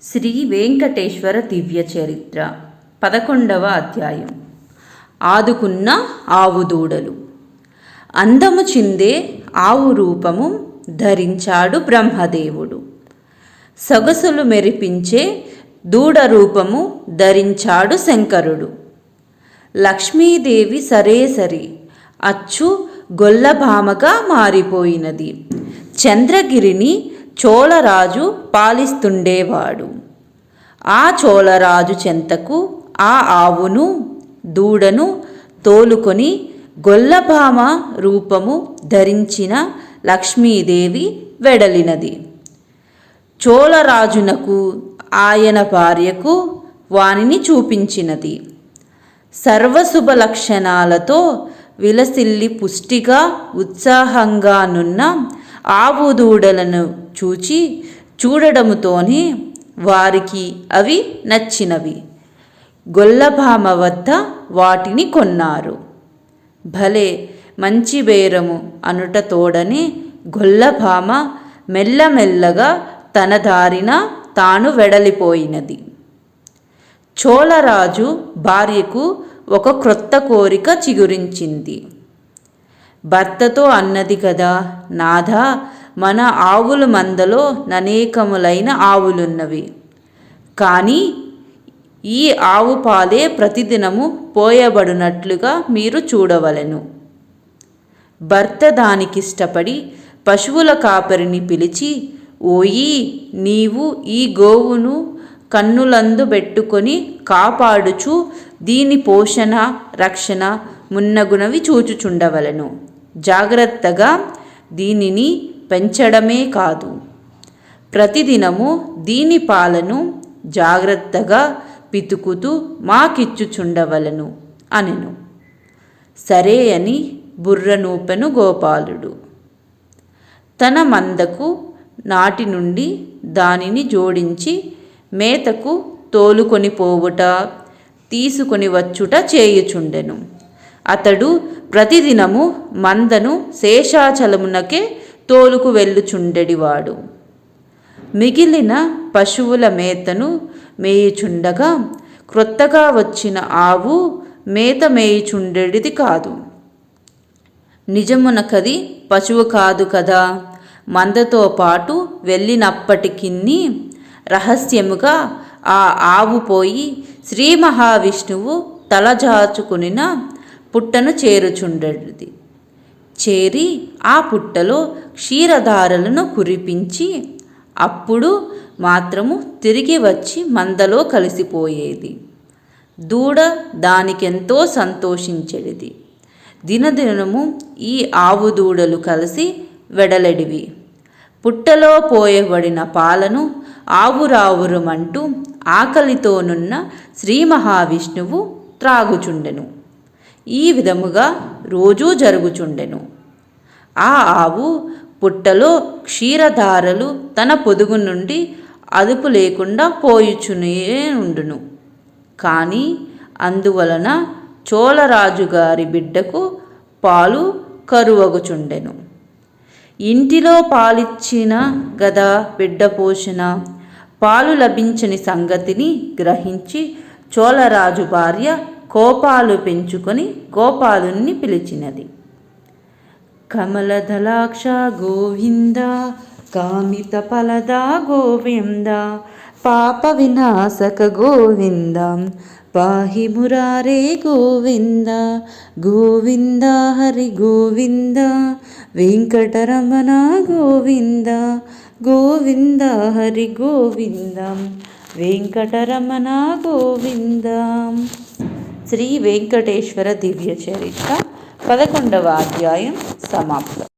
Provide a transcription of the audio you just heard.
శ్రీ వెంకటేశ్వర దివ్య చరిత్ర 11వ అధ్యాయం. ఆదుకున్న ఆవు దూడలు. అందము చిందే ఆవు రూపము ధరించాడు బ్రహ్మదేవుడు. సొగసులు మెరిపించే దూడ రూపము ధరించాడు శంకరుడు. లక్ష్మీదేవి సరేసరి అచ్చు గొల్లభామగా మారిపోయినది. చంద్రగిరిని చోళరాజు పాలిస్తుండేవాడు. ఆ చోళరాజు చెంతకు ఆ ఆవును దూడను తోలుకొని గొల్లభామ రూపము ధరించిన లక్ష్మీదేవి వెడలినది. చోళరాజునకు ఆయన భార్యకు వానిని చూపించినది. సర్వశుభ లక్షణాలతో విలసిల్లి పుష్టిగా ఉత్సాహంగానున్న ఆవు దూడలను చూడడముతోనే వారికి అవి నచ్చినవి. గొల్లభామ వద్ద వాటిని కొన్నారు. భలే మంచి బేరము అనుట తోడనే గొల్లభామ మెల్లమెల్లగా తన దారిన తాను వెడలిపోయినది. చోళరాజు భార్యకు ఒక క్రొత్త కోరిక చిగురించింది. భర్తతో అన్నది కదా, నాథా, మన ఆవుల మందలో ననేకములైన ఆవులున్నవి, కానీ ఈ ఆవు పాలే ప్రతిదినము పోయబడినట్లుగా మీరు చూడవలెను. భర్త దానికిష్టపడి పశువుల కాపరిని పిలిచి, ఓయి, నీవు ఈ గోవును కన్నులందు పెట్టుకొని కాపాడుచు దీని పోషణ రక్షణ మున్నగునవి చూచుచుండవలెను. జాగ్రత్తగా దీనిని పెంచడమే కాదు, ప్రతిదినము దీని పాలను జాగ్రత్తగా పితుకుతూ మాకిచ్చుచుండవలెను అనెను. సరే అని బుర్రనూపెను గోపాలుడు. తన మందకు నాటి నుండి దానిని జోడించి మేతకు తోలుకొని పోవుట తీసుకొని వచ్చుట చేయుచుండెను. అతడు ప్రతిదినము మందను శేషాచలమునకే తోలుకు వెళ్ళుచుండెడివాడు. మిగిలిన పశువుల మేతను మేయుచుండగా క్రొత్తగా వచ్చిన ఆవు మేత మేయుచుండెడిది కాదు. నిజమునకది పశువు కాదు కదా. మందతో పాటు వెళ్ళినప్పటికిన్ని రహస్యముగా ఆ ఆవు పోయి శ్రీ మహావిష్ణువు తలజాచుకునిన పుట్టను చేరుచుండెడిది. చేరి ఆ పుట్టలో క్షీరధారలను కురిపించి అప్పుడు మాత్రము తిరిగి వచ్చి మందలో కలిసిపోయేది. దూడ దానికెంతో సంతోషించెడిది. దినదినము ఈ ఆవు దూడలు కలిసి వెడలెడివి. పుట్టలో పోయబడిన పాలను ఆవురావురమంటూ ఆకలితోనున్న శ్రీ మహావిష్ణువు త్రాగుచుండెను. ఈ విధముగా రోజూ జరుగుచుండెను. ఆ ఆవు పుట్టలో క్షీరధారలు తన పొదుగు నుండి అదుపు లేకుండా పోయుచునే ఉండును. కానీ అందువలన చోళరాజుగారి బిడ్డకు పాలు కరువగుచుండెను. ఇంటిలో పాలిచ్చిన గదా బిడ్డ పోషణ, పాలు లభించని సంగతిని గ్రహించి చోళరాజు భార్య కోపాలు పెంచుకొని గోపాలుణ్ణి పిలిచినది. కమలదలాక్ష గోవింద, కామిత ఫలద గోవింద, పాప వినాశక గోవింద, పాహి మురారే గోవింద, గోవింద హరి గోవింద, వెంకటరమణ గోవింద, గోవింద హరి గోవింద, వెంకటరమణ గోవింద. శ్రీ వెంకటేశ్వర దివ్య చరిత్ర 11వ అధ్యాయం సమాప్తం.